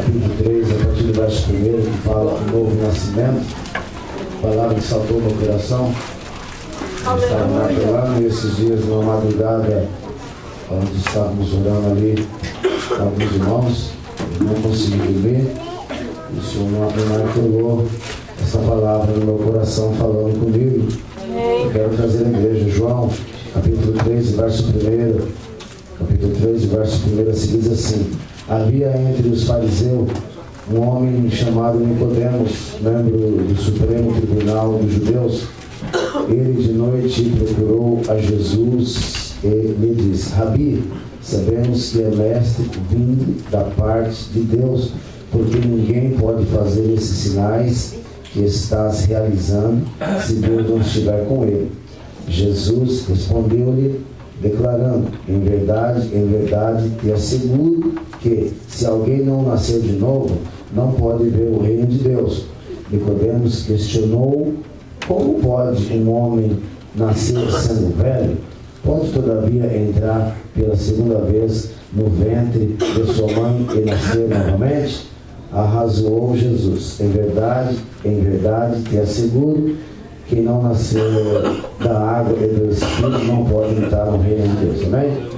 capítulo 3, a partir do verso 1, que fala do novo nascimento. A palavra que saltou no coração. Estava lá nesses dias, numa madrugada, onde estávamos orando ali, alguns irmãos, não consegui dormir. O Senhor não pegou essa palavra no meu coração falando comigo. Eu quero trazer à igreja João, capítulo 3, verso 1. Capítulo 3, verso 1, se diz assim: havia entre os fariseus um homem chamado Nicodemos, membro do Supremo Tribunal dos Judeus. Ele de noite procurou a Jesus e lhe disse: Rabi, sabemos que é mestre vindo da parte de Deus, porque ninguém pode fazer esses sinais que estás realizando se Deus não estiver com ele. Jesus respondeu-lhe, declarando: em verdade, te asseguro que, se alguém não nascer de novo, não pode ver o reino de Deus. Nicodemos questionou: como pode um homem nascer sendo velho? Pode todavia entrar pela segunda vez no ventre de sua mãe e nascer novamente? Arrazoou Jesus: em verdade, te asseguro, quem não nascer da água e do Espírito não pode entrar no reino de Deus. Amém?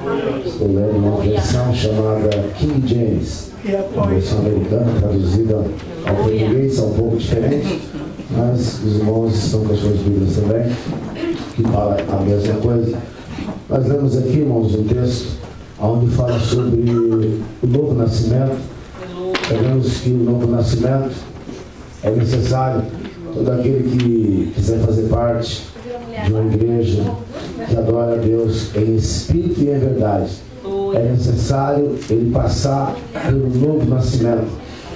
Estou lendo uma versão chamada King James, uma versão americana, traduzida ao português, é um pouco diferente, mas os irmãos estão com as suas Bíblias também, que fala a mesma coisa. Nós lemos aqui, irmãos, um texto onde fala sobre o novo nascimento. Sabemos que o novo nascimento é necessário. Todo aquele que quiser fazer parte de uma igreja que adora a Deus em espírito e em verdade, é necessário ele passar pelo novo nascimento.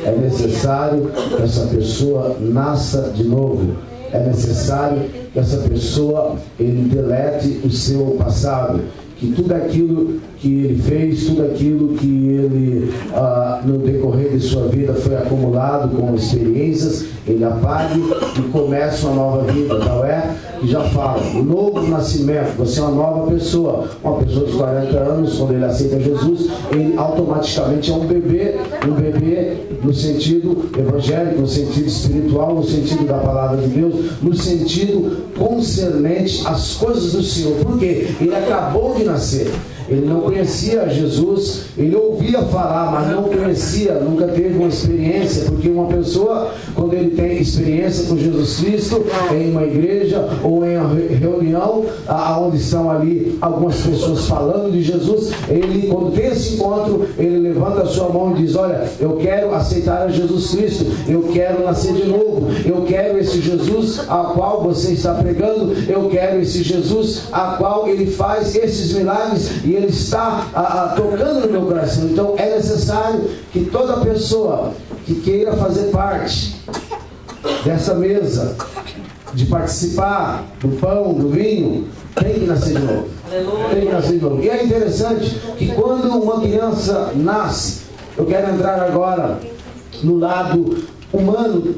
É necessário que essa pessoa nasça de novo. É necessário que essa pessoa ele delete o seu passado. Que tudo aquilo que ele fez, tudo aquilo que ele no decorrer de sua vida foi acumulado como experiências, ele apague e comece uma nova vida. Então que já fala, o novo nascimento, você é uma nova pessoa de 40 anos, quando ele aceita Jesus, ele automaticamente é um bebê no sentido evangélico, no sentido espiritual, no sentido da palavra de Deus, no sentido concernente às coisas do Senhor. Por quê? Ele acabou de nascer. Ele não conhecia Jesus, ele ouvia falar, mas não conhecia, nunca teve uma experiência, porque uma pessoa, quando ele tem experiência com Jesus Cristo, em uma igreja ou em uma reunião, onde estão ali algumas pessoas falando de Jesus, ele, quando tem esse encontro, ele levanta a sua mão e diz: olha, eu quero aceitar a Jesus Cristo, eu quero nascer de novo, eu quero esse Jesus a qual você está pregando, eu quero esse Jesus a qual ele faz esses milagres, e ele está tocando no meu coração. Então é necessário que toda pessoa que queira fazer parte dessa mesa, de participar do pão, do vinho, tem que nascer de novo. Tem que nascer de novo. E é interessante que quando uma criança nasce, eu quero entrar agora no lado humano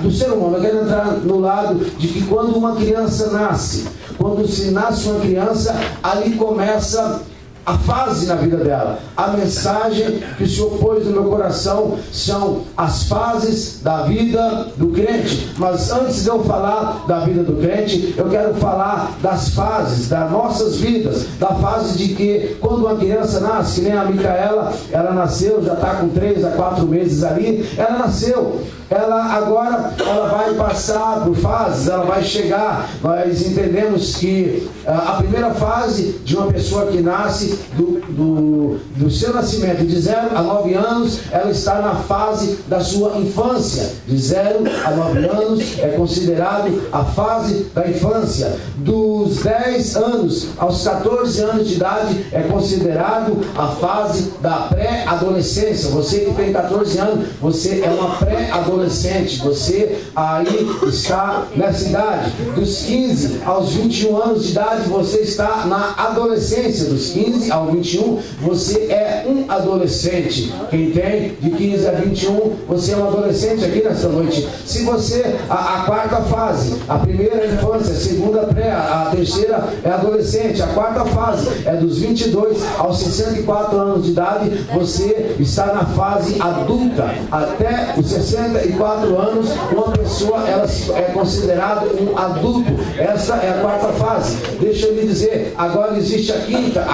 do ser humano. Eu quero entrar no lado de que quando uma criança nasce, quando se nasce uma criança, ali começa a fase na vida dela. A mensagem que o Senhor pôs no meu coração são as fases da vida do crente. Mas antes de eu falar da vida do crente, eu quero falar das fases das nossas vidas. Da fase de que quando uma criança nasce, que nem a Micaela, ela nasceu, já está com 3 a 4 meses ali, ela nasceu. Ela agora vai passar por fases, ela vai chegar. Nós entendemos que a primeira fase de uma pessoa que nasce, do seu nascimento de 0 a 9 anos, ela está na fase da sua infância. De 0 a 9 anos é considerado a fase da infância. Dos 10 anos aos 14 anos de idade é considerado a fase da pré-adolescência. Você que tem 14 anos, você é uma pré-adolescência. adolescente, você aí está nessa idade. Dos 15 aos 21 anos de idade, você está na adolescência. Dos 15 ao 21, você é um adolescente. Quem tem de 15 a 21, você é um adolescente aqui nesta noite. Se você, a quarta fase, a primeira é a infância, a segunda pré, a terceira é adolescente, a quarta fase é dos 22 aos 64 anos de idade, você está na fase adulta. Até os 64 anos, uma pessoa ela é considerada um adulto. Essa é a quarta fase. Deixa eu lhe dizer, agora existe a quinta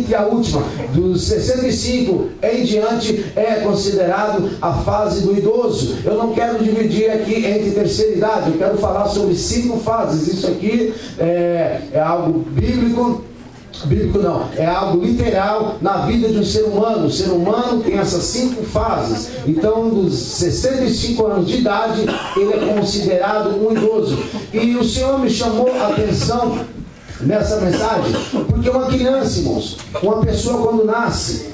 e a última. Dos 65 em diante é considerado a fase do idoso. Eu não quero dividir aqui entre terceira idade, eu quero falar sobre 5 fases. Isso aqui é algo bíblico. Bíblico não, é algo literal na vida de um ser humano. O ser humano tem essas 5 fases. Então, dos 65 anos de idade, ele é considerado um idoso. E o Senhor me chamou a atenção nessa mensagem, porque uma criança, irmãos, uma pessoa quando nasce,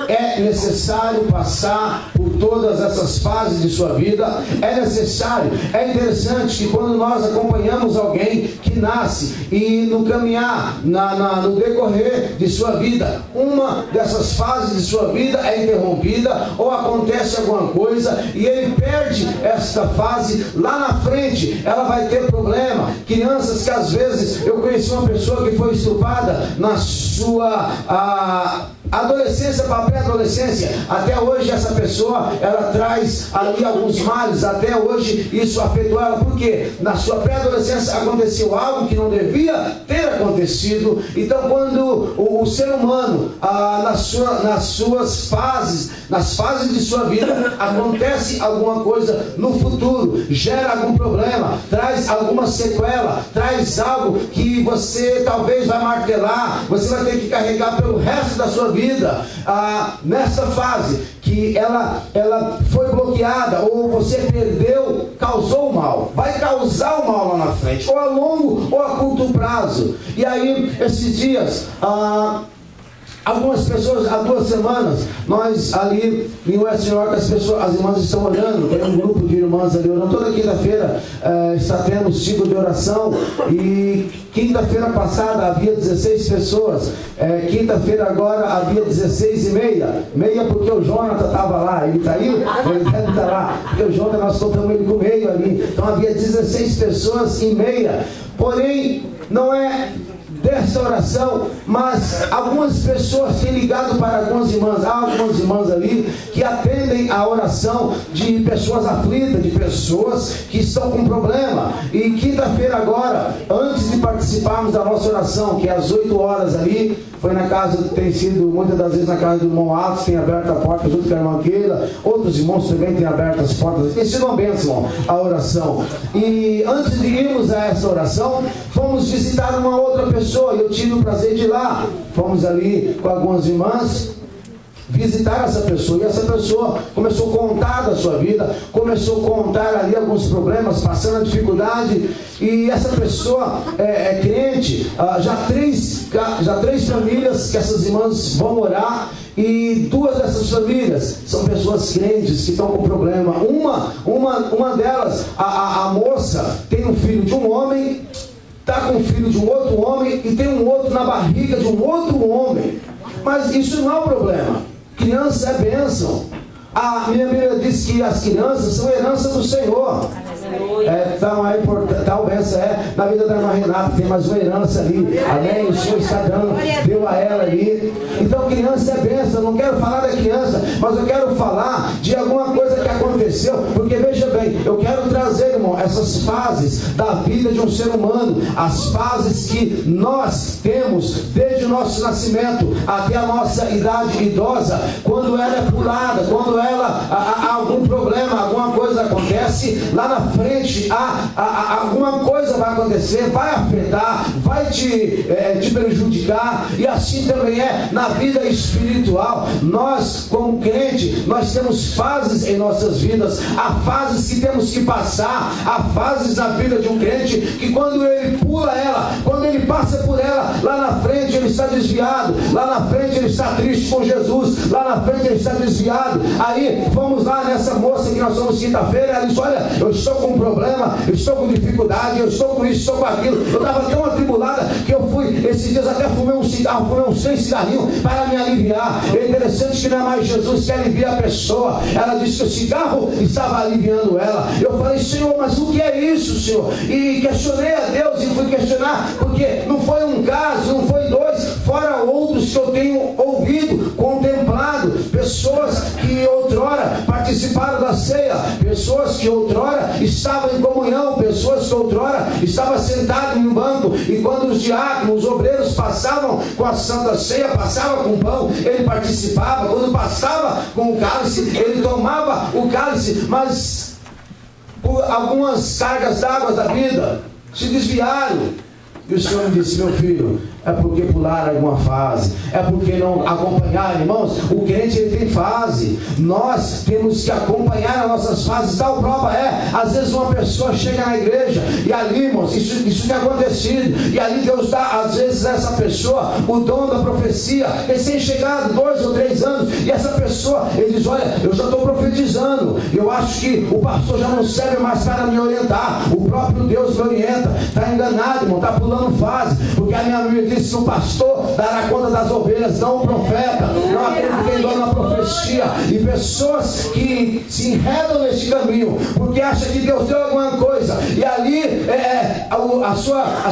é necessário passar por todas essas fases de sua vida. É necessário, é interessante que quando nós acompanhamos alguém que nasce e no caminhar, no decorrer de sua vida, uma dessas fases de sua vida é interrompida ou acontece alguma coisa e ele perde esta fase, lá na frente ela vai ter problema. Crianças que às vezes, eu conheci uma pessoa que foi estuprada na sua adolescência para pré-adolescência. Até hoje essa pessoa, ela traz ali alguns males. Até hoje isso afetou ela, porque na sua pré-adolescência aconteceu algo que não devia ter acontecido. Então quando o ser humano nas suas fases, nas fases de sua vida, acontece alguma coisa no futuro, gera algum problema, traz alguma sequela, traz algo que você talvez vai martelar, você vai ter que carregar pelo resto da sua vida. Nessa fase que ela foi bloqueada, ou você perdeu, causou o mal, vai causar o mal lá na frente, ou a longo ou a curto prazo. E aí esses dias algumas pessoas, há 2 semanas, nós ali em West York, as irmãs estão orando, tem um grupo de irmãs ali orando, toda quinta-feira está tendo um ciclo de oração, e quinta-feira passada havia 16 pessoas, quinta-feira agora havia 16 e meia porque o Jonathan estava lá, ele está aí? Ele deve estar lá, porque o Jonathan, nós soltamos ele com meio ali, então havia 16 pessoas e meia, porém, não é dessa oração, mas algumas pessoas têm ligado para algumas irmãs. Há algumas irmãs ali que atendem a oração de pessoas aflitas, de pessoas que estão com problema. E quinta-feira agora, antes de participarmos da nossa oração, que é às 8 horas ali, foi na casa, tem sido muitas das vezes na casa do irmão Atos, tem aberto a porta junto com a irmã Keila, outros irmãos também têm aberto as portas, tem sido uma bênção a oração. E antes de irmos a essa oração, fomos visitar uma outra pessoa, e eu tive o prazer de ir lá, fomos ali com algumas irmãs, visitar essa pessoa, e essa pessoa começou a contar da sua vida, começou a contar ali alguns problemas, passando a dificuldade, e essa pessoa é crente, já três famílias que essas irmãs vão orar, e 2 dessas famílias são pessoas crentes que estão com problema. Uma delas, a moça tem um filho de um homem, está com um filho de um outro homem, e tem um outro na barriga de um outro homem, mas isso não é um problema. Criança é bênção. A minha Bíblia diz que as crianças são herança do Senhor. Tal bênção na vida da irmã Renata, tem mais uma herança ali, amém? O Senhor está dando, deu a ela ali. Então criança é bênção. Eu não quero falar da criança, mas eu quero falar de alguma coisa que aconteceu, porque veja bem, eu quero trazer, irmão, essas fases da vida de um ser humano, as fases que nós temos desde o nosso nascimento até a nossa idade idosa, quando ela é pulada, quando ela há algum problema, alguma coisa acontece, lá na frente alguma coisa vai acontecer, vai afetar, vai te prejudicar, e assim também é na vida espiritual. Nós, como crente, nós temos fases em nossas vidas, há fases que temos que passar, há fases na vida de um crente que quando ele pula ela, quando ele passa por ela, lá na frente ele está desviado, lá na frente ele está triste com Jesus, lá na frente ele está desviado. Aí vamos lá nessa moça que nós somos quinta-feira, ela disse: olha, eu estou com um problema, eu estou com dificuldade, eu estou com isso, estou com aquilo. Eu estava tão atribulada que eu fui, esses dias até fumei um cigarro, fumei uns 6 cigarrinhos para me aliviar. É interessante que não é mais Jesus que alivia a pessoa. Ela disse que o cigarro estava aliviando ela. Eu falei: Senhor, mas o que é isso, Senhor? E questionei a Deus e fui questionar, porque não foi um caso, não foi 2, fora outros que eu tenho ouvido, contemplado, pessoas que outrora participaram da ceia, pessoas que outrora estavam em comunhão, pessoas que outrora estavam sentadas em um banco, e quando os diáconos, os obreiros passavam com a Santa Ceia, passava com o pão, ele participava. Quando passava com o cálice, ele tomava o cálice, mas por algumas cargas d'água da vida se desviaram. E o Senhor me disse: meu filho, é porque pularam alguma fase, é porque não acompanharam. Irmãos, o crente ele tem fase, nós temos que acompanhar as nossas fases. Tal prova é, às vezes uma pessoa chega na igreja e ali, irmãos, isso tem acontecido, e ali Deus dá às vezes a essa pessoa o dom da profecia, recém-chegado, 2 ou 3 anos, e essa pessoa, ele diz: olha, eu já estou profetizando, eu acho que o pastor já não serve mais para me orientar, o próprio Deus me orienta. Está enganado, irmão, está pulando fase, porque a minha amiga disse que o pastor dará conta das ovelhas, não o profeta, não aquele que tem dom na profecia. E pessoas que se enredam nesse caminho, porque acham que Deus deu alguma coisa, e ali a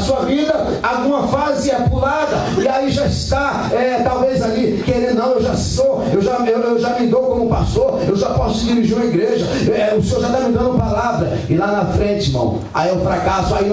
sua vida, alguma fase é pulada, e aí já está, talvez ali, querendo: não, eu já me dou como pastor, eu já posso dirigir uma igreja, o Senhor já está me dando palavra, e lá na frente, irmão, aí é um fracasso. Aí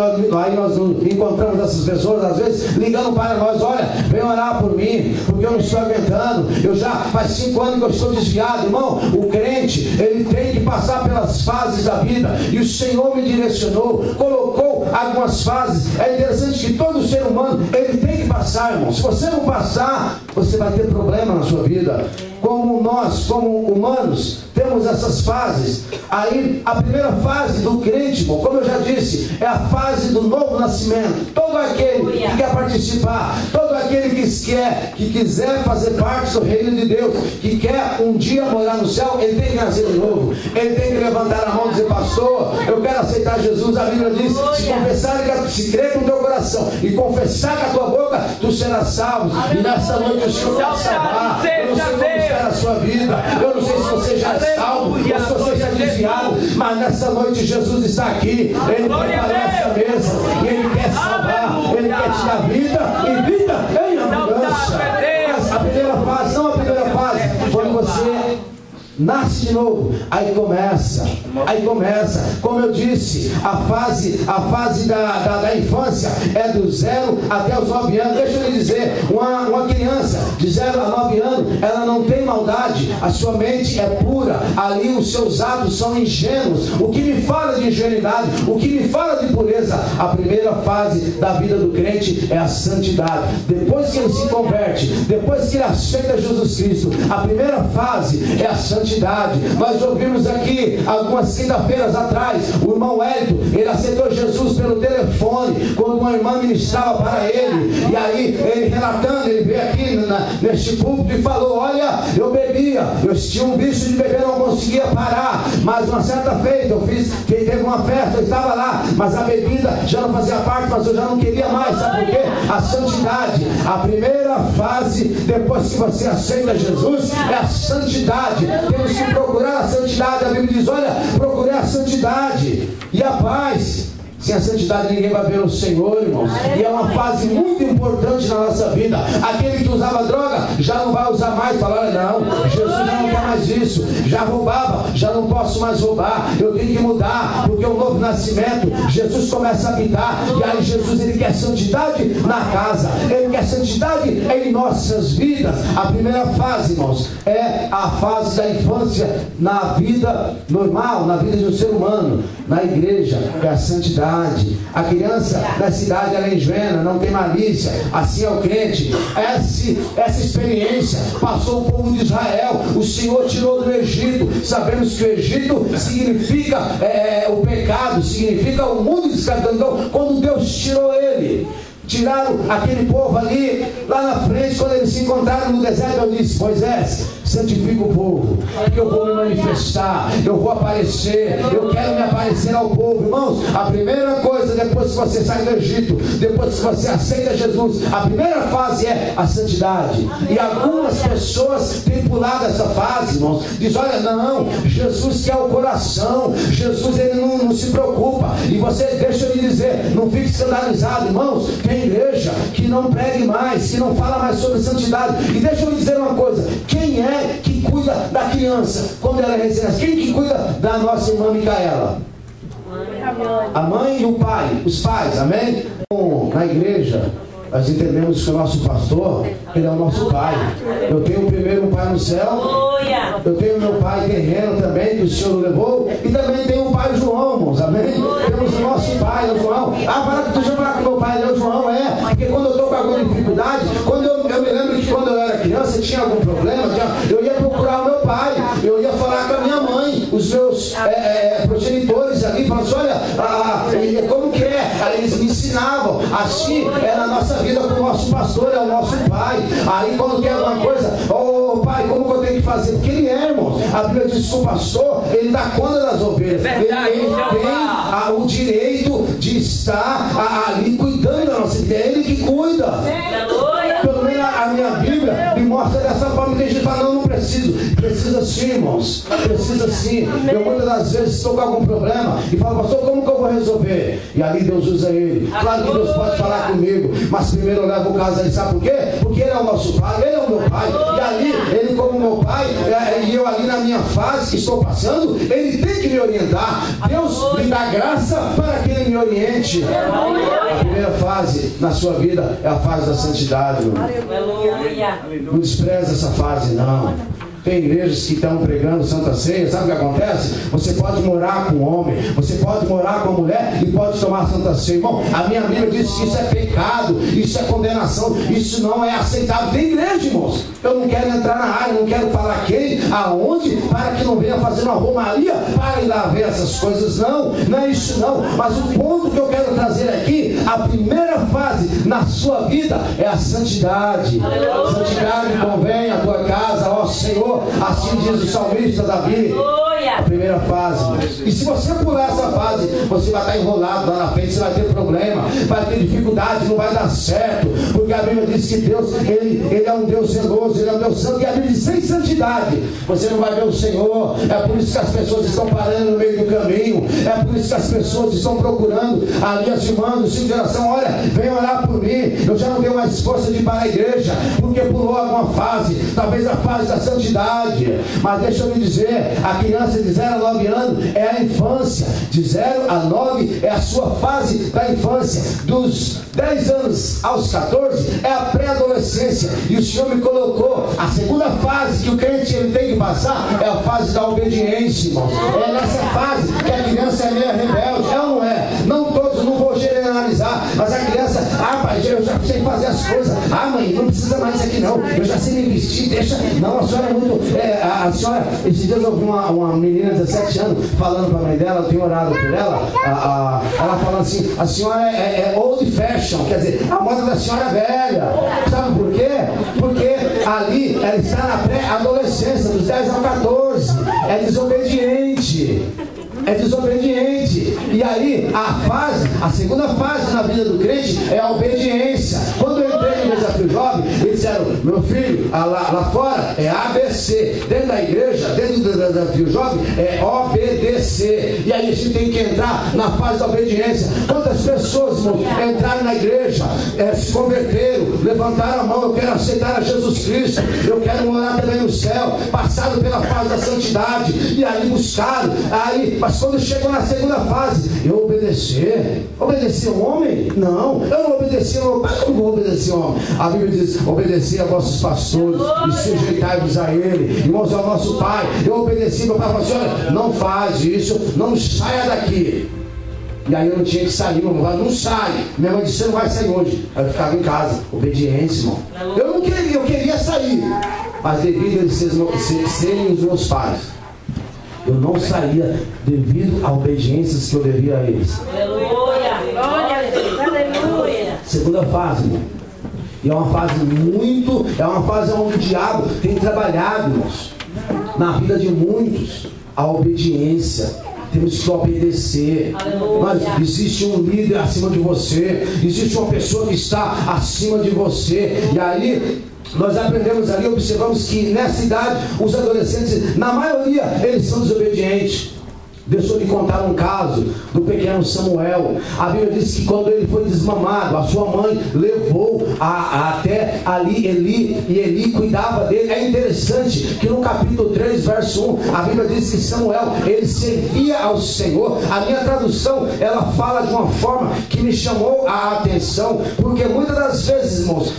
nós encontramos essas pessoas, às vezes, ligando para nós: olha, vem orar por mim, porque eu não estou aguentando, eu já faz 5 anos que eu estou desviado. Irmão, o crente, ele tem que passar pelas fases da vida, e o Senhor me direcionou, colocou algumas fases. É interessante que todo ser humano, ele tem que passar, irmão. Se você não passar, você vai ter problema na sua vida. Como nós, como humanos, temos essas fases. Aí, a primeira fase do crente, irmão, como eu já disse, é a fase do novo nascimento. Todo aquele que quer participar, todo aquele que quiser fazer parte do reino de Deus, que quer um dia morar no céu, ele tem que nascer de novo. Ele tem que levantar a mão e dizer: pastor, eu quero aceitar Jesus. A Bíblia diz: se confessar, se crer com o teu coração e confessar com a tua boca, tu serás salvo. E nessa noite o Senhor quer salvar. Eu não sei como está a sua vida, eu não sei se você já é salvo ou se você já é desviado, mas nessa noite Jesus está aqui. Ele preparou essa mesa e Ele quer salvar, Ele quer te dar vida e vida em abundância. Mas a primeira fase, não a primeira fase, quando você nasce de novo, aí começa, como eu disse, a fase da infância é do 0 até os 9 anos. Deixa eu lhe dizer, uma criança de 0 a 9 anos, ela não tem maldade, a sua mente é pura, ali os seus atos são ingênuos. O que me fala de ingenuidade, o que me fala de pureza? A primeira fase da vida do crente é a santidade. Depois que ele se converte, depois que ele aceita Jesus Cristo, a primeira fase é a santidade. Nós ouvimos aqui algumas quinta-feiras atrás o irmão Hélio, ele aceitou Jesus pelo telefone quando uma irmã ministrava para ele, e aí ele relatando, ele veio aqui neste púlpito e falou: olha, eu bebia, eu tinha um vício de beber, não conseguia parar, mas uma certa feita teve uma festa, eu estava lá, mas a bebida já não fazia parte, mas eu já não queria mais. Sabe por quê? A santidade. A primeira fase depois que você aceita Jesus é a santidade. Temos que procurar a santidade. A Bíblia diz: olha, procurei a santidade e a paz. Sem a santidade ninguém vai ver o Senhor, irmãos. E é uma fase muito importante na nossa vida. Aquele que usava droga já não vai usar mais. Fala: não, Jesus já não quer mais isso. Já roubava, já não posso mais roubar. Eu tenho que mudar, porque o novo nascimento, Jesus começa a habitar. E aí Jesus, ele quer santidade na casa, ele quer santidade em nossas vidas. A primeira fase, irmãos, é a fase da infância na vida normal, na vida de um ser humano. Na igreja é a santidade. A criança da cidade, ela é ingênua, não tem malícia. Assim é o crente. Essa experiência passou o povo de Israel. O Senhor tirou do Egito. Sabemos que o Egito significa o pecado, significa o mundo de escravidão. Então, quando Deus tirou ele, tiraram aquele povo ali, lá na frente, quando eles se encontraram no deserto, eu disse: Moisés, santifica o povo, que eu vou me manifestar, eu vou aparecer, eu quero me aparecer ao povo. Irmãos, a primeira coisa, depois que você sai do Egito, depois que você aceita Jesus, a primeira fase é a santidade. E algumas pessoas têm pulado essa fase, irmãos. Diz, olha, não, Jesus quer o coração, Jesus ele não se preocupa. E você, deixa eu lhe dizer, não fique escandalizado, irmãos. Tem igreja que não pregue mais, que não fala mais sobre santidade. E deixa eu lhe dizer uma coisa, quem é que cuida da criança quando ela é recém-nascida? Quem que cuida da nossa irmã Micaela? A mãe e o pai, os pais, amém? Na igreja nós entendemos que o nosso pastor, ele é o nosso pai. Eu tenho primeiro um pai no céu, eu tenho meu pai terreno também, que o Senhor levou, e também tenho o pai João, irmãos, amém? Temos o nosso pai, o João. Deixa eu falar com meu pai, o João, porque quando eu estou com alguma dificuldade, quando eu me lembro que quando eu era criança, tinha algum problema, eu ia procurar o meu pai, eu ia falar com a minha mãe, os meus progenitores ali, falando assim, olha, como que é? Aí eles me ensinavam, assim é na nossa vida com o nosso pastor, é o nosso pai. Aí quando quer alguma coisa, pai, como que eu tenho que fazer? Porque ele é, irmão. A Bíblia diz que o pastor, ele dá conta das ovelhas. Ele tem o direito de estar ali cuidando da nossa vida. É ele que cuida. Pelo menos a minha Bíblia me mostra dessa forma. Que a gente fala, não preciso. Precisa sim, irmãos. Precisa sim. Eu muitas das vezes estou com algum problema e falo, pastor, como que eu vou resolver? E ali Deus usa ele. Claro que Deus pode falar comigo, mas primeiro eu levo o caso ali, sabe por quê? Porque ele é o nosso pai, ele é o meu pai. E ali, ele como meu pai, e eu ali na minha fase que estou passando, ele tem que me orientar. Deus me dá graça para que ele me oriente. A primeira fase na sua vida é a fase da santidade, irmão. Não despreza essa fase, não. Tem igrejas que estão pregando Santa Ceia, sabe o que acontece? Você pode morar com um homem, você pode morar com uma mulher e pode tomar Santa Ceia. Irmão, a minha Bíblia diz que isso é pecado, isso é condenação, isso não é aceitável. Tem igreja, irmãos. Eu não quero entrar na área, não quero falar quem, aonde, para que não venha fazer uma romaria para ir lá ver essas coisas. Não, não é isso não. Mas o ponto que eu quero trazer aqui, a primeira fase na sua vida é a santidade. Santidade convém à tua casa, ó Senhor. Assim diz o salmista Davi. A primeira fase. E se você pular essa fase, você vai estar enrolado lá na frente, você vai ter problema, vai ter dificuldade, não vai dar certo. Porque a Bíblia diz que Deus, ele é um Deus zeloso, ele é um Deus santo. E a Bíblia diz, sem santidade você não vai ver o Senhor. É por isso que as pessoas estão parando no meio do caminho. É por isso que as pessoas estão procurando ali as irmãs do ciclo de oração. Olha, vem orar por mim. Eu já não tenho mais força de ir para a igreja, porque pulou alguma fase, talvez a fase da santidade. Mas deixa eu lhe dizer, a criança de 0 a 9 anos é a infância. De 0 a 9 é a sua fase da infância. Dos 10 anos aos 14 é a pré-adolescência. E o Senhor me colocou a segunda fase que o crente ele tem que passar, é a fase da obediência, irmãos. É nessa fase que a criança é meio rebelde. É ou não é? Não todos, não vou generalizar, mas a criança, pai, eu já sei fazer as coisas. Mãe, não precisa mais isso aqui não. Eu já sei me vestir, deixa. Não, a senhora é muito. A senhora, esses dias eu ouvi uma menina de 17 anos falando para a mãe dela, eu tenho orado por ela, ela falando assim, a senhora é old fashion, quer dizer, a moda da senhora é velha. Sabe por quê? Porque ali ela está na pré-adolescência, dos 10 aos 14, é desobediente. É desobediente. E aí a segunda fase na vida do crente é a obediência. Quando eu entrei no Desafio Jovem, eles disseram, meu filho, lá fora é ABC, dentro da igreja, dentro do Desafio Jovem é obedecer. E aí a gente tem que entrar na fase da obediência. Quantas pessoas, irmão, entraram na igreja, se converteram, levantaram a mão, eu quero aceitar a Jesus Cristo, eu quero morar também no céu, passaram pela fase da santidade, e aí buscaram, mas quando chegou na segunda fase, eu obedecer o homem? Não, eu não obedeci ao meu pai, como vou obedecer ao homem? A Bíblia diz, obedecer a vossos pastores e sujeitai-vos a ele. Irmãos, é o nosso pai. Eu obedeci, meu pai falou assim, olha, não faz isso, não saia daqui. E aí eu não tinha que sair, meu irmão, não sai. Minha mãe disse, você não vai sair hoje. Aí eu ficava em casa, obediência, irmão. Eu não queria, eu queria sair, mas devido a eles serem os meus pais, eu não saía devido à obediência que eu devia a eles. Aleluia! Glória a Deus! Aleluia! Segunda fase, irmão. E é uma fase onde o diabo tem trabalhado, irmãos, na vida de muitos, a obediência. Temos que obedecer. Mas existe um líder acima de você, existe uma pessoa que está acima de você. E aí nós aprendemos ali, observamos que nessa idade os adolescentes, na maioria, eles são desobedientes. Deixa eu lhe contar um caso do pequeno Samuel. A Bíblia diz que quando ele foi desmamado, a sua mãe levou até ali Eli, e Eli cuidava dele. É interessante que no capítulo 3, verso 1, a Bíblia diz que Samuel, ele servia ao Senhor. A minha tradução, ela fala de uma forma que me chamou a atenção, porque muitas das vezes, irmãos,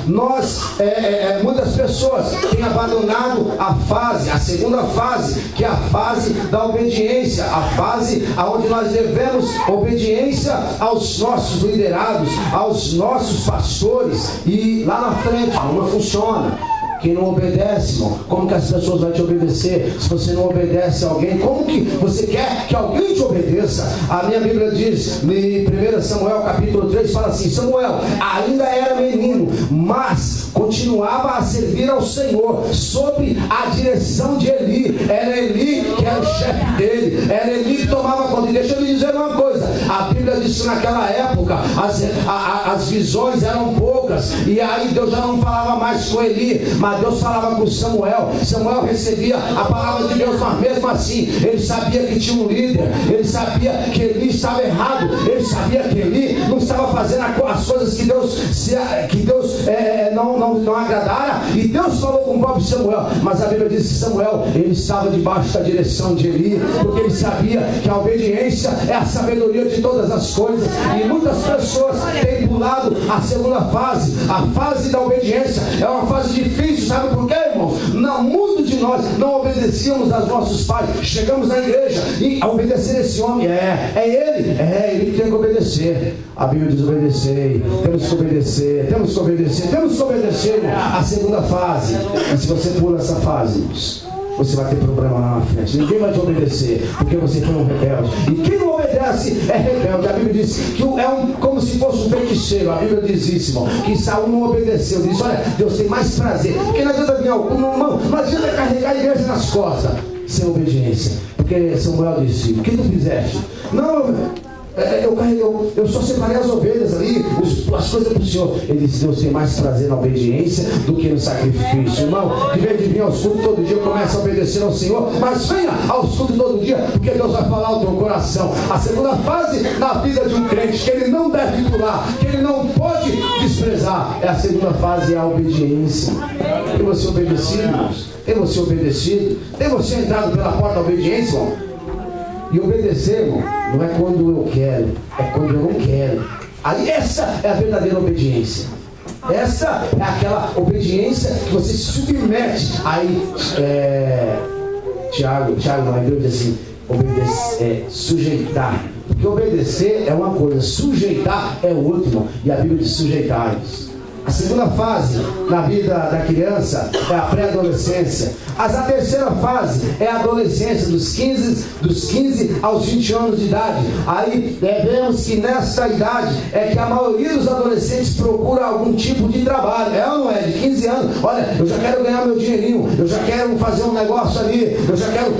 muitas pessoas têm abandonado a segunda fase, que é a fase da obediência, a fase onde nós devemos obediência aos nossos liderados, aos nossos pastores, e lá na frente não funciona. Quem não obedece, irmão, como que as pessoas vão te obedecer? Se você não obedece a alguém, como que você quer que alguém te obedeça? A minha Bíblia diz, em 1 Samuel capítulo 3, fala assim: Samuel ainda era menino, mas continuava a servir ao Senhor, sob a direção de Eli. Era Eli que era o chefe dele, era Eli que tomava conta. E deixa eu lhe dizer uma coisa, a Bíblia diz que naquela época as visões eram poucas, e aí Deus já não falava mais com Eli, mas Deus falava com Samuel. Samuel recebia a palavra de Deus, mas mesmo assim ele sabia que tinha um líder, ele sabia que Eli estava errado, ele sabia que Eli não estava fazendo as coisas que Deus não agradara, e Deus falou com o próprio Samuel. Mas a Bíblia diz que Samuel, ele estava debaixo da direção de Eli, porque ele sabia que a obediência é a sabedoria de todas as coisas. E muitas pessoas têm pulado a segunda fase, a fase da obediência. É uma fase difícil. Sabe por quê, irmãos? Muitos de nós não obedecíamos aos nossos pais. Chegamos na igreja e a obedecer esse homem, ele que tem que obedecer. A Bíblia diz: obedecei. Temos que obedecer. A segunda fase. E se você pula essa fase, você vai ter problema lá na frente. Ninguém vai te obedecer, porque você foi um rebelde. E quem não obedece é rebelde. A Bíblia diz que como se fosse um feiticeiro. A Bíblia diz isso, irmão, que Saul não obedeceu. Diz: olha, Deus tem mais prazer. Porque não adianta vir algum, não adianta carregar a igreja nas costas sem obediência. Porque Samuel disse: o que tu fizeste? Eu só separei as ovelhas ali, as coisas para o Senhor. Ele disse: Deus tem mais prazer na obediência do que no sacrifício. Irmão, em vez de vir aos cultos todo dia, começa a obedecer ao Senhor, mas venha aos cultos todo dia, porque Deus vai falar ao teu coração. A segunda fase na vida de um crente, que ele não deve pular, que ele não pode desprezar, é a segunda fase, é a obediência. Tem você obedecido, irmãos? Tem você obedecido? Tem você entrado pela porta da obediência, irmão? E obedecer, irmão, não é quando eu quero, é quando eu não quero. Aí essa é a verdadeira obediência. Essa é aquela obediência que você se submete. Aí, Tiago não, a Bíblia diz assim: sujeitar. Porque obedecer é uma coisa, sujeitar é outra, irmão. E a Bíblia diz: sujeitar-vos. A segunda fase na vida da criança é a pré-adolescência. A terceira fase é a adolescência, dos 15 aos 20 anos de idade. Aí vemos que nessa idade é que a maioria dos adolescentes procura algum tipo de trabalho. É ou não é? De 15 anos, olha, eu já quero ganhar meu dinheirinho, eu já quero fazer um negócio ali, eu já quero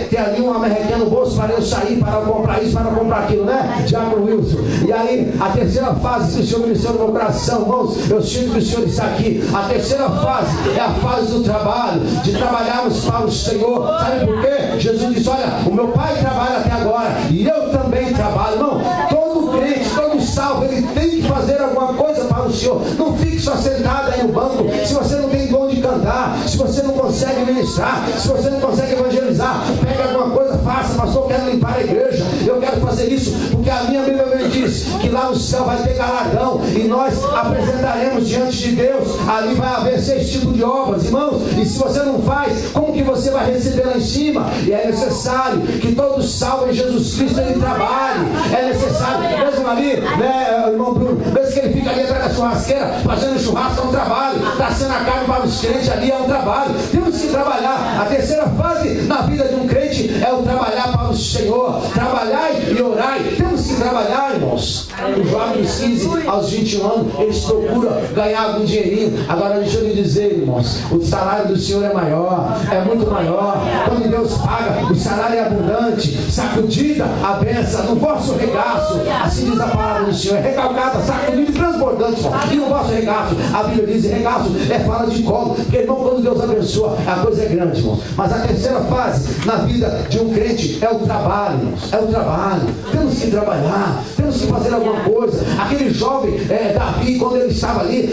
ter ali uma merrequinha no bolso para eu sair, para eu comprar isso, para eu comprar aquilo, né? Tiago Wilson. E aí, a terceira fase que o Senhor ministrou no meu coração, irmãos, eu sinto que o Senhor está aqui. A terceira fase é a fase do trabalho, de trabalharmos para o Senhor. Sabe por quê? Jesus disse: olha, o meu Pai trabalha até agora e eu também trabalho. Não, todo crente, todo salvo, ele tem que fazer alguma coisa para o Senhor. Não fique só sentado aí no banco. Se você não tem dom de cantar, se você não consegue ministrar, se você não consegue evangelizar, pega alguma coisa, faça. Pastor, eu quero limpar a igreja, eu quero fazer isso, porque a minha Bíblia me diz que lá no céu vai ter galardão e nós apresentaremos diante de Deus. Ali vai haver 6 tipos de obras, irmãos, e se você não faz, como que você vai receber lá em cima? E é necessário que todos salvem Jesus Cristo, ele trabalhe. É necessário, mesmo ali, né, irmão Bruno, mesmo que ele fica ali atrás da churrasqueira fazendo churrasco, é um trabalho. Trazendo a carne para os crentes ali, é um trabalho. Temos que trabalhar. A terceira fase na vida de um crente é o trabalhar para o Senhor. Trabalhar e orar. Temos que trabalhar, irmãos. Os jovens dos 15 aos 21 anos, eles procuram ganhar algum dinheirinho. Agora deixa eu lhe dizer, irmãos, o salário do Senhor é maior, é muito maior. Quando Deus paga, o salário é abundante, sacudida a benção no vosso regaço. Assim diz a palavra do Senhor, é recalcada, sacudida e transbordante, e no vosso regaço. A Bíblia diz, regaço é fala de colo, porque irmão, quando Deus abençoa, a coisa é grande, irmão. Mas a terceira fase na vida de um crente é o trabalho, irmãos. É o trabalho. Temos que trabalhar, temos que fazer alguma coisa. Aquele jovem Davi, quando ele estava ali,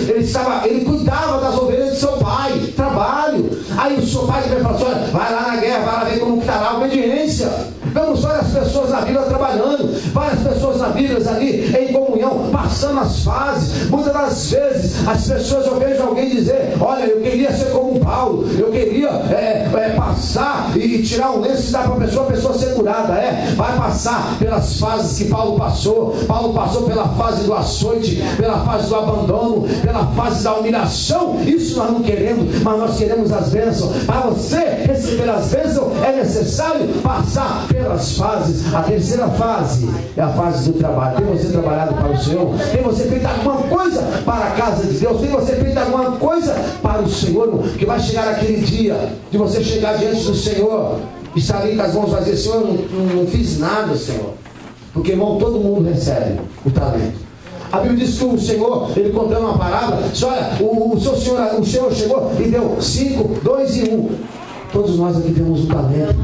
ele cuidava das ovelhas de seu pai. Trabalho. Aí o seu pai vai falar assim, olha, vai lá na guerra, vai lá ver como que está lá a obediência. Vemos várias pessoas na Bíblia trabalhando, várias pessoas na Bíblia ali em comunhão, passando as fases. Muitas das vezes as pessoas, eu vejo alguém dizer, olha, eu queria ser como Paulo, eu queria passar e tirar um lenço e dar para a pessoa ser curada. Vai passar pelas fases que Paulo passou. Paulo passou pela fase do açoite, pela fase do abandono, pela fase da humilhação. Isso nós não queremos, mas nós queremos as bênçãos. Para você receber as bênçãos é necessário passar pelas fases. A terceira fase é a fase do trabalho. Tem você trabalhado para o Senhor? Tem você feito alguma coisa para a casa de Deus? Tem você feito alguma coisa para o Senhor? Que vai chegar aquele dia de você chegar diante do Senhor e estar ali com as mãos vazias. Senhor, não fiz nada, Senhor. Porque, irmão, todo mundo recebe o talento. A Bíblia diz que o Senhor, ele contando uma parábola, diz, olha, o Senhor chegou e deu 5, 2 e 1. Todos nós aqui temos um talento.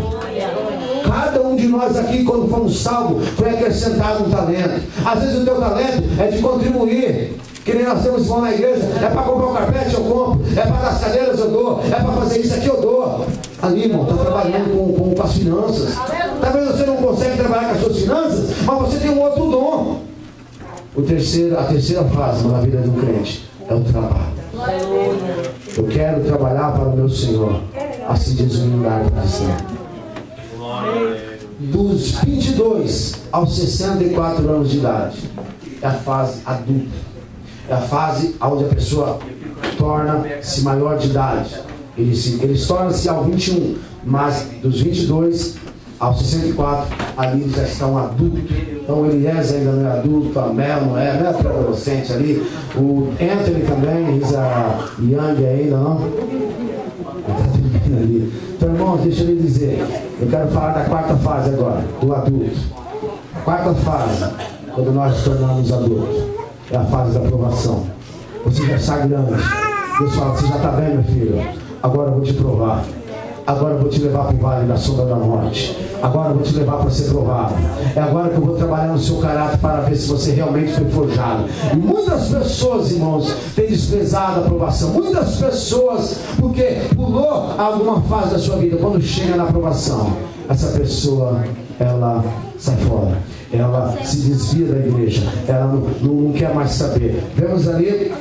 Cada um de nós aqui, quando fomos salvos, foi acrescentado um talento. Às vezes o teu talento é de contribuir. Que nem nós temos irmão na igreja, é para comprar um carpete, eu compro, é para dar as cadeiras, eu dou, é para fazer isso aqui, eu dou. Ali, irmão, está trabalhando com as finanças. Talvez você não consegue trabalhar com as suas finanças, mas você tem um outro dom. A terceira fase na vida de um crente é o trabalho. Eu quero trabalhar para o meu Senhor. Assim diz o milagre cristão. Dos 22 aos 64 anos de idade é a fase adulta. É a fase onde a pessoa torna-se maior de idade. Eles tornam-se ao 21, mas dos 22 aos 64, ali eles já estão adultos. Então o Elias ainda não é adulto, a Mel não é adolescente ali. O Anthony também, a Yang ainda não. Ali. Então, irmãos, deixa eu lhe dizer, eu quero falar da quarta fase agora, do adulto. A quarta fase, quando nós nos tornamos adultos, é a fase da aprovação. Você já está grande. Deus fala, você já está bem, meu filho. Agora eu vou te provar. Agora eu vou te levar para o vale da sombra da morte. Agora eu vou te levar para ser provado. É agora que eu vou trabalhar no seu caráter para ver se você realmente foi forjado. E muitas pessoas, irmãos, têm desprezado a aprovação. Muitas pessoas, porque pulou alguma fase da sua vida. Quando chega na aprovação, essa pessoa, ela sai fora. Ela se desvia da igreja. Ela não quer mais saber. Vemos ali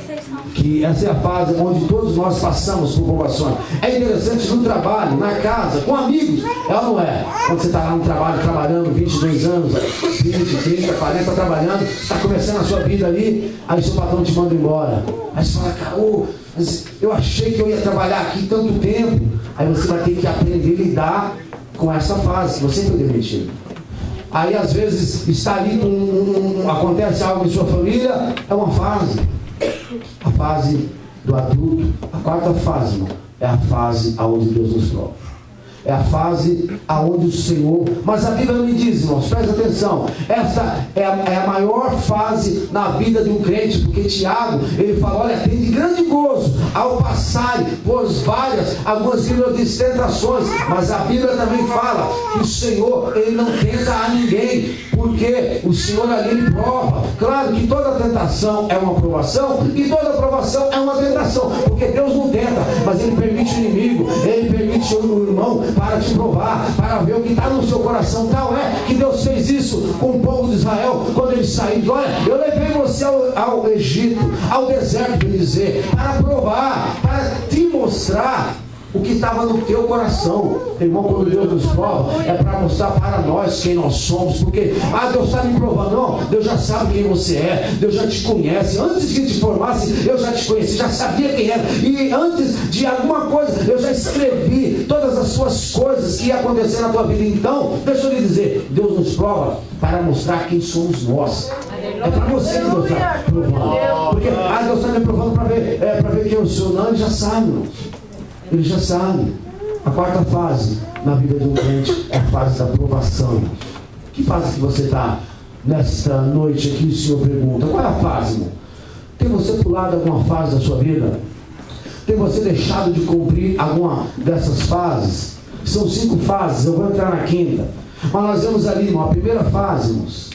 que essa é a fase onde todos nós passamos por provações. É interessante no trabalho, na casa, com amigos. É ou não é? Quando você está lá no trabalho, trabalhando 22 anos, 20, 30, 40, trabalhando, está começando a sua vida ali, aí seu patrão te manda embora. Aí você fala, cara, eu achei que eu ia trabalhar aqui tanto tempo. Aí você vai ter que aprender a lidar com essa fase, você foi demitido. Aí às vezes está ali acontece algo em sua família, é uma fase. A fase do adulto, a quarta fase, irmão, é a fase aonde Deus nos prova. É a fase aonde o Senhor... Mas a Bíblia me diz, irmãos, presta atenção. Essa é a maior fase na vida de um crente. Porque Tiago, ele fala, olha, tem de grande gozo ao passar por algumas Bíblias de tentações. Mas a Bíblia também fala que o Senhor, ele não tenta a ninguém, porque o Senhor ali ele prova. Claro que toda tentação é uma provação, e toda provação é uma tentação, porque Deus não tenta, mas ele permite o inimigo, ele permite o irmão para te provar, para ver o que está no seu coração. Tal é que Deus fez isso com o povo de Israel quando eles saíram. Olha, eu levei você ao Egito, ao deserto, para dizer, para provar, para te mostrar o que estava no teu coração. Irmão, quando Deus nos prova, é para mostrar para nós quem nós somos. Porque, Deus está me provando. Não, Deus já sabe quem você é. Deus já te conhece. Antes que te formasse, eu já te conheci, já sabia quem era. E antes de alguma coisa, eu já escrevi todas as suas coisas que ia acontecer na tua vida. Então, deixa eu lhe dizer, Deus nos prova para mostrar quem somos nós. É para você que Deus está provando. Porque Deus está me provando para ver quem eu sou. Não, Ele já sabe, irmãos. Ele já sabe. A quarta fase na vida de um crente é a fase da provação. Que fase que você está nesta noite aqui? O Senhor pergunta. Qual é a fase, irmão? Tem você pulado alguma fase da sua vida? Tem você deixado de cumprir alguma dessas fases? São 5 fases, eu vou entrar na quinta. Mas nós vemos ali, irmão, a primeira fase, irmãos.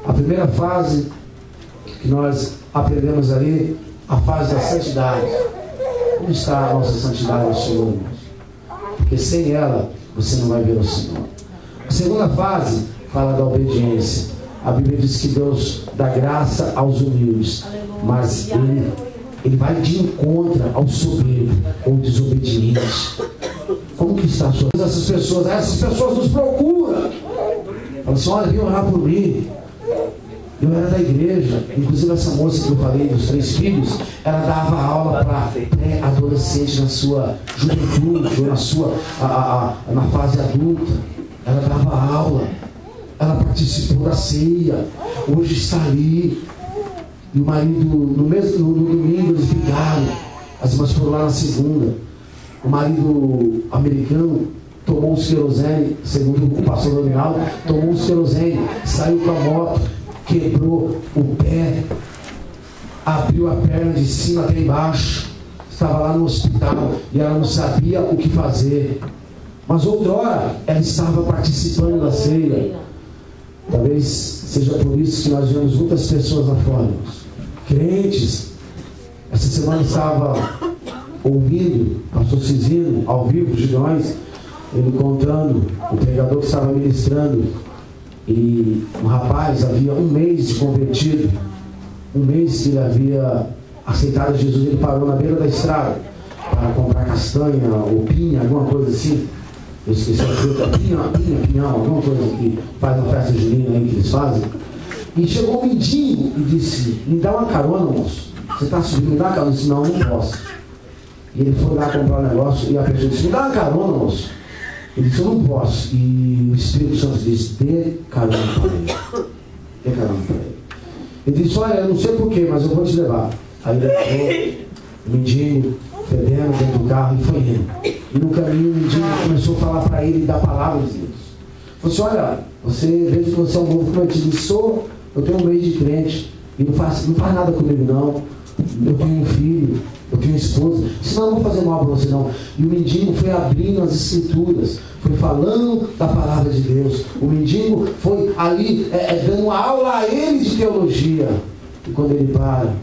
A primeira fase que nós aprendemos ali, a fase da santidade. Onde está a nossa santidade ao Senhor, irmãos? Porque sem ela, você não vai ver o Senhor. A segunda fase fala da obediência. A Bíblia diz que Deus dá graça aos humildes, mas Ele vai de encontro ao soberbo ou desobediente. Como que está a sua vida? Essas pessoas nos procuram. Falam assim, olha, vem orar por mim. Eu era da igreja. Inclusive essa moça que eu falei dos 3 filhos, ela dava aula para pré-adolescente na sua juventude, ou na fase adulta. Ela dava aula. Ela participou da ceia. Hoje está ali. E o marido, no domingo, eles brigaram. As irmãs foram lá na segunda. O marido americano tomou os querosene, segundo o pastor nominal, tomou os querosene, saiu com a moto, quebrou o pé, abriu a perna de cima até embaixo. Estava lá no hospital e ela não sabia o que fazer. Mas outrora ela estava participando da ceia. Talvez seja por isso que nós vemos muitas pessoas lá fora, crentes. Essa semana estava ouvindo o pastor Cisino ao vivo, Gideões, ele contando o pregador que estava ministrando, e um rapaz havia 1 mês de convertido, 1 mês que ele havia aceitado Jesus. Ele parou na beira da estrada para comprar castanha ou pinha, alguma coisa assim. Eu esqueci a fruta, pinhão, alguma coisa que faz na festa junina aí que eles fazem. E chegou um mendigo e disse, me dá uma carona, moço. Você está subindo, me dá uma carona. Eu disse, não não posso. E ele foi lá comprar um negócio e a pessoa disse, me dá uma carona, moço. Ele disse, eu não posso. E o Espírito Santo disse, dê carona para ele. Dê carona para ele. Ele disse, olha, eu não sei porquê, mas eu vou te levar. Aí ele levou o mendigo, fedendo dentro do carro e foi indo. E no caminho o mendigo começou a falar para ele da palavra de Deus. Falou assim, olha, você vejo que você é um novo convertido. Eu tenho 1 mês de crente e não faz nada comigo não. Eu tenho um filho, eu tenho uma esposa. Senão eu não vou fazer mal para você não. E o mendigo foi abrindo as escrituras, foi falando da palavra de Deus. O mendigo foi ali dando uma aula a ele de teologia. E quando ele para,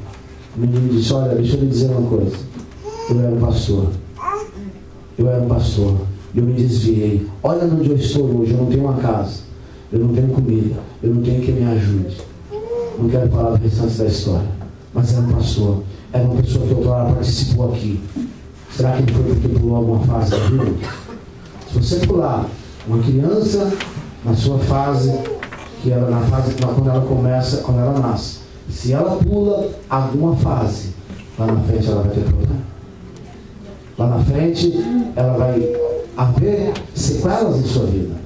o menino disse, olha, deixa eu lhe dizer uma coisa. Eu era um pastor. E eu me desviei. Olha onde eu estou hoje. Eu não tenho uma casa. Eu não tenho comida. Eu não tenho quem me ajude. Não quero falar do restante da história. Mas era um pastor. Era uma pessoa que outrora participou aqui. Será que ele foi porque pulou alguma fase da vida? Se você pular uma criança na sua fase, quando ela começa, quando ela nasce, se ela pula alguma fase, lá na frente ela vai ter problema. Lá na frente ela vai haver sequelas em sua vida.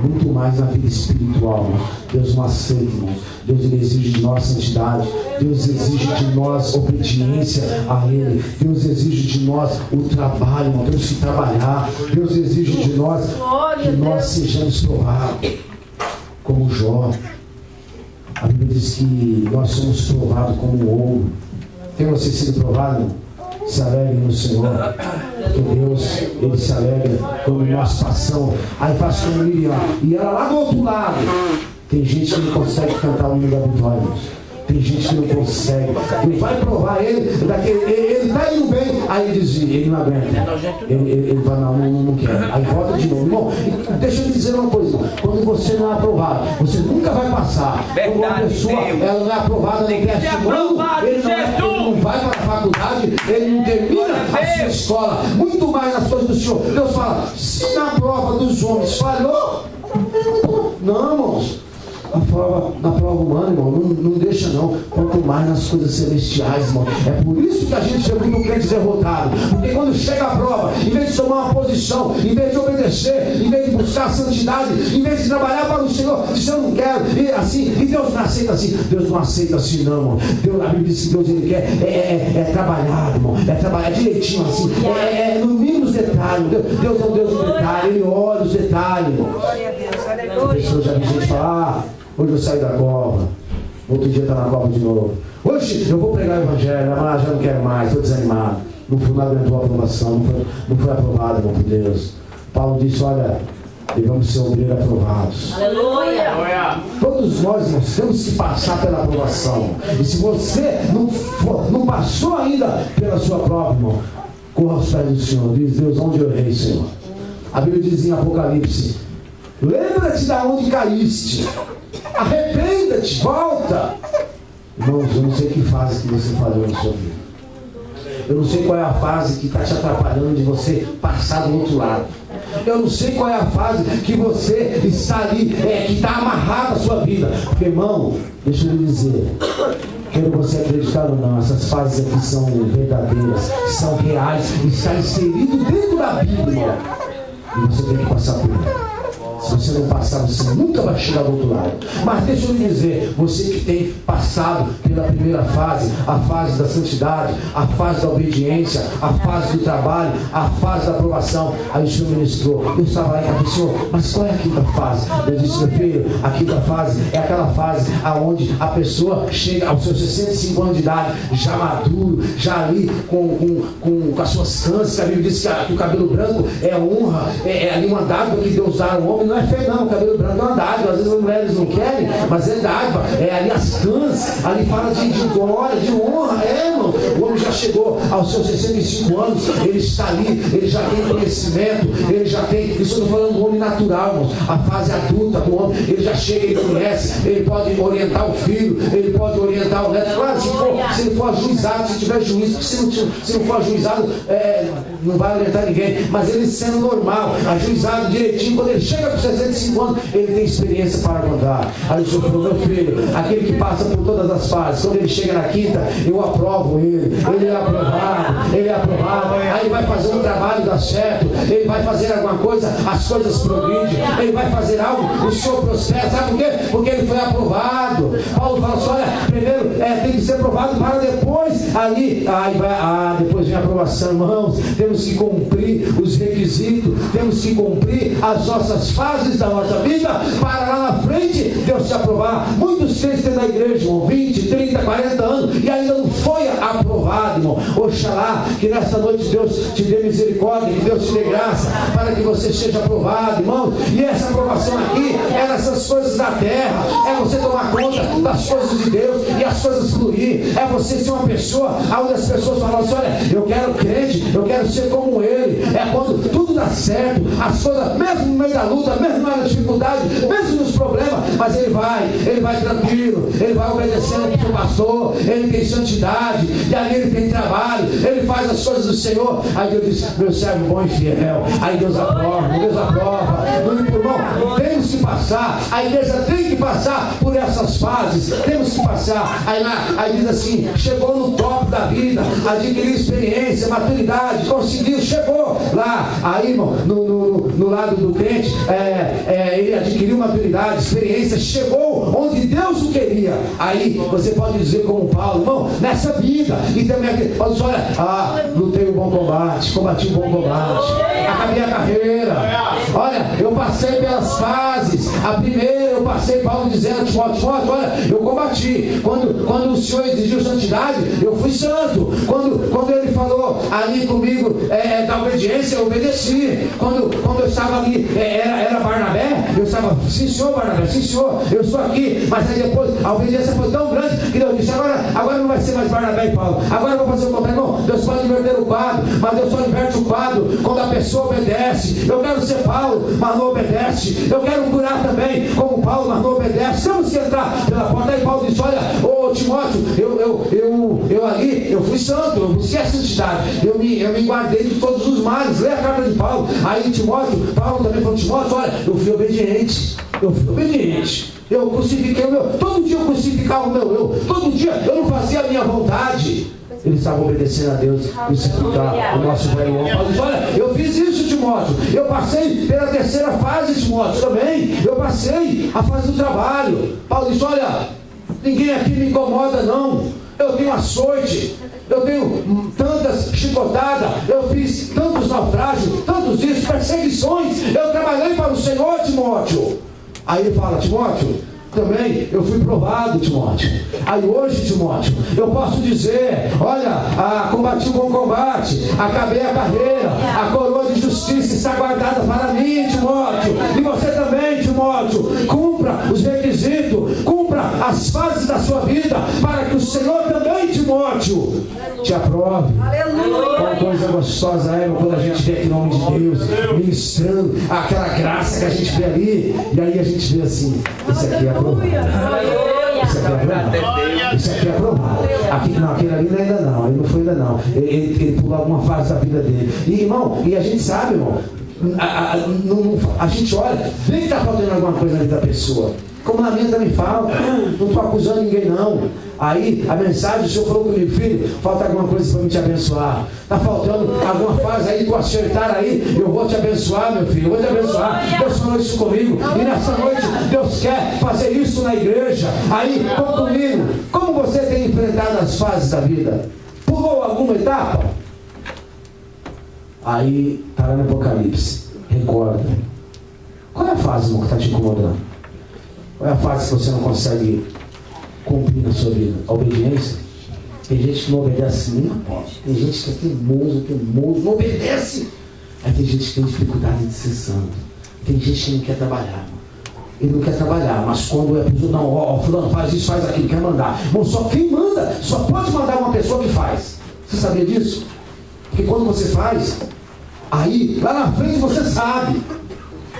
Muito mais na vida espiritual, irmão. Deus não aceita, irmão. Deus exige de nós santidade. Deus exige de nós obediência a Ele. Deus exige de nós o trabalho, irmão. Temos que trabalhar. Deus exige de nós que nós sejamos provados como Jó. A Bíblia diz que nós somos provados como ouro. Tem você sido provado, irmão? Se alegre no Senhor, porque Deus, Ele se alegra quando nós passamos. Aí faz como Miriam, e ela lá do outro lado. Tem gente que não consegue cantar o hino da vitória. Tem gente que não consegue. Ele vai provar ele está indo bem. Aí ele diz, ele não aguenta. Ele vai, não quer. Aí volta de novo. Irmão, deixa eu lhe dizer uma coisa. Quando você não é aprovado, você nunca vai passar. Quando uma pessoa ela não é aprovada no teste humano, ele não vai para a faculdade, ele não termina a sua escola. Muito mais nas coisas do Senhor. Deus fala, se na prova dos homens falhou, não, irmãos. Na prova prova humana, irmão, não deixa não. Quanto mais nas coisas celestiais, irmão. É por isso que a gente chega muito crente derrotado. Porque quando chega a prova, em vez de tomar uma posição, em vez de obedecer, em vez de buscar a santidade, em vez de trabalhar para o Senhor, diz: eu não quero, e assim, e Deus não aceita assim. Deus não aceita assim não, irmão. Deus, a Bíblia diz que Deus, ele quer trabalhar, irmão. É trabalhar direitinho assim. No mínimo os detalhes. Deus é um Deus do detalhe. Ele olha os detalhes, irmão. Glória a Deus, aleluia. Pessoas já vi gente falar: hoje eu saí da cova, outro dia está na cova de novo. Hoje eu vou pregar o evangelho, mas já não quero mais, estou desanimado. Não fundamentou a aprovação, não foi aprovado, irmão, por Deus. Paulo disse: olha, devemos ser obreiros aprovados. Aleluia. Todos nós temos que passar pela aprovação. E se você não passou ainda pela sua prova, irmão, corra aos pés do Senhor. Diz: Deus, onde eu errei, Senhor? A Bíblia diz em Apocalipse: lembra-te de onde caíste, arrependa-te, volta. Irmãos, eu não sei que fase que você falhou na sua vida. Eu não sei qual é a fase que está te atrapalhando de você passar do outro lado. Eu não sei qual é a fase que você está ali, que está amarrada a sua vida. Porque, irmão, deixa eu lhe dizer, quero você acreditar ou não, essas fases aqui são verdadeiras, são reais, está inserido dentro da Bíblia. E você tem que passar por ela. Se você não passar, você nunca vai chegar do outro lado. Mas deixa eu lhe dizer, você que tem passado pela primeira fase, a fase da santidade, a fase da obediência, a fase do trabalho, a fase da aprovação. Aí o Senhor ministrou, eu estava lá e falei: Senhor, mas qual é a quinta fase? Eu disse: meu filho, a quinta fase é aquela fase aonde a pessoa chega aos seus 65 anos de idade, já maduro, já ali com as suas cânceres. A Bíblia diz que o cabelo branco é honra, é ali uma dádiva que Deus dá ao homem. Não é feio não, o cabelo branco é uma dádiva. Às vezes as mulheres não querem, mas é dádiva. É ali as cãs, ali fala de glória, de honra. Irmão, o homem já chegou aos seus 65 anos, ele está ali, ele já tem conhecimento, ele já tem, isso eu estou falando do homem natural, irmão. A fase adulta do homem, ele já chega, ele conhece, ele pode orientar o filho, ele pode orientar o neto. Claro, se ele for ajuizado, se tiver juízo, se não for ajuizado, não vai orientar ninguém, mas ele sendo normal, ajuizado direitinho, quando ele chega com 65 anos, ele tem experiência para contar. Aí o Senhor falou: meu filho, aquele que passa por todas as fases, quando ele chega na quinta, eu aprovo ele é aprovado, ele é aprovado. Aí ele vai fazer um trabalho, dá certo, ele vai fazer alguma coisa, as coisas progridem, ele vai fazer algo, o Senhor prospera. Sabe por quê? Porque ele foi aprovado. Paulo fala assim: olha, primeiro tem que ser aprovado para depois, depois vem a aprovação. Irmãos, temos que cumprir os requisitos, temos que cumprir as nossas fases da nossa vida, para lá na frente Deus te aprovar. Muitos crentes têm na igreja, irmão, 20, 30, 40 anos, e ainda não foi aprovado, irmão. Oxalá que nessa noite Deus te dê misericórdia, que Deus te dê graça, para que você seja aprovado, irmão. E essa aprovação aqui é nessas coisas da terra, é você tomar conta das coisas de Deus e as coisas fluir, é você ser uma pessoa onde as pessoas falam assim: olha, eu quero crente, eu quero ser como ele. É quando tudo dá certo, as coisas, mesmo no meio da luta, mesmo na dificuldade, mesmo nos problemas, mas ele vai tranquilo, ele vai obedecendo para o pastor, ele tem santidade, e ali ele tem trabalho, ele faz as coisas do Senhor. Aí Deus diz: meu servo bom e fiel. Aí Deus aprova. Irmão, temos que passar, a igreja tem que passar por essas fases, temos que passar. Aí diz assim: chegou no top da vida, adquiriu experiência, maturidade, conseguiu, chegou lá. Aí, irmão, no lado do crente, ele adquiriu maturidade, experiência, chegou onde Deus o queria. Aí você pode dizer como Paulo: irmão, nessa vida, e também aqui, olha, lutei o bom combate, combati o bom combate, acabei a carreira. Olha, eu passei pelas fases. A primeira eu passei, Paulo dizendo: Timóteo, olha, eu combati. Quando o Senhor exigiu santidade, eu fui santo. Quando ele falou ali comigo da obediência, eu obedeci. Quando eu estava ali, era Barnabé, eu estava: sim senhor, Barnabé, sim senhor, eu estou aqui. Mas aí depois a obediência foi tão grande que Deus disse: agora não vai ser mais Barnabé e Paulo, agora eu vou fazer o contrário. Não, Deus pode inverter o quadro, mas Deus só inverte o quadro quando a pessoa obedece. Eu quero ser Paulo, mas não obedece. Eu quero curar também como Paulo, mas não obedece. Temos que entrar pela porta. Aí Paulo disse: olha, ô Timóteo, eu ali, eu fui santo, eu busquei a santidade, eu me guardei de todos os males. Lê a carta de Paulo. Aí Paulo também falou: Timóteo, olha, eu fui obediente. eu fui obediente. Eu crucifiquei o meu. Todo dia eu crucificava o meu eu. Todo dia eu não fazia a minha vontade. Eles estavam obedecendo a Deus, crucificar o nosso velho homem. Paulo diz, olha, eu fiz isso, Timóteo. Eu passei pela terceira fase, Timóteo, também. Eu passei a fase do trabalho. Paulo diz, olha, ninguém aqui me incomoda, não. Eu tenho açoite, eu tenho tantas chicotadas, eu fiz tantos naufrágios, tantos isso, perseguições. Eu trabalhei para o Senhor, Timóteo. Aí ele fala, Timóteo, também eu fui provado, Timóteo. Aí hoje, Timóteo, eu posso dizer, olha, combati o bom combate, acabei a carreira, a coroa de justiça está guardada para mim, Timóteo. E você também, Timóteo, cumpra os requisitos, cumpra as fases da sua vida, para que o Senhor também, Timóteo, te aprove. Aleluia. Qual coisa gostosa é quando a gente vê aquele nome de Deus ministrando aquela graça que a gente vê ali, e aí a gente vê assim, isso aqui é aprovado. Isso aqui é aprovado. Isso aqui é aprovado. Aqui, não, aquele ali ainda não, ele não foi ainda não. Ele pulou alguma fase da vida dele. E irmão, e a gente sabe, irmão, a gente olha, vê que está faltando alguma coisa na vida da pessoa. Como na minha também falta, não estou acusando ninguém não. Aí a mensagem, o Senhor falou comigo, filho, falta alguma coisa para me te abençoar. Está faltando alguma fase aí, tu acertar aí, eu vou te abençoar, meu filho, eu vou te abençoar. Deus falou isso comigo, e nessa noite Deus quer fazer isso na igreja. Aí, comigo, como você tem enfrentado as fases da vida? Pulou alguma etapa? Aí, está lá no Apocalipse, recorda. Qual é a fase, irmão, que está te incomodando? Qual é a fase que você não consegue cumprir na sua vida? A obediência? Tem gente que não obedece nem a pau. Tem gente que é teimoso, não obedece. Aí tem gente que tem dificuldade de ser santo. Tem gente que não quer trabalhar. Ele não quer trabalhar, mas quando é pessoa, não, fulano, faz isso, faz aquilo, quer mandar. Bom, só quem manda, só pode mandar uma pessoa que faz. Você sabia disso? Porque quando você faz, aí, lá na frente você sabe.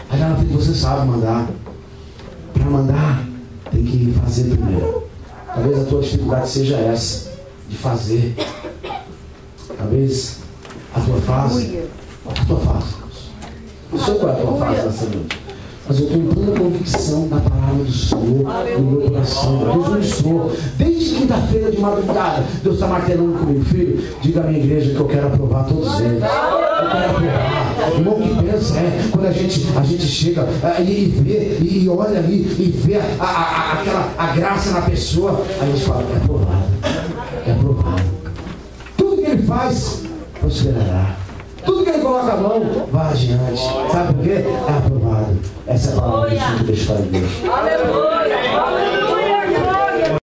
Aí lá na frente você sabe mandar. Para mandar, tem que fazer primeiro. Talvez a tua dificuldade seja essa, de fazer. Talvez a tua fase. Qual é a tua fase? Não sei qual é a tua fase nessa noite. Mas eu tenho plena convicção da palavra do Senhor no meu coração. Deus ministrou. Desde quinta-feira de madrugada, Deus está martelando comigo, filho. Diga à minha igreja que eu quero aprovar todos eles. Eu quero aprovar. O irmão que pensa quando a gente chega e vê, e olha ali, e vê a graça na pessoa, a gente fala, é aprovado. É aprovado. Tudo que ele faz, prosperará. Tudo que ele coloca a mão, vai adiante. Sabe por quê? É aprovado. Essa é a palavra que deixa para Deus.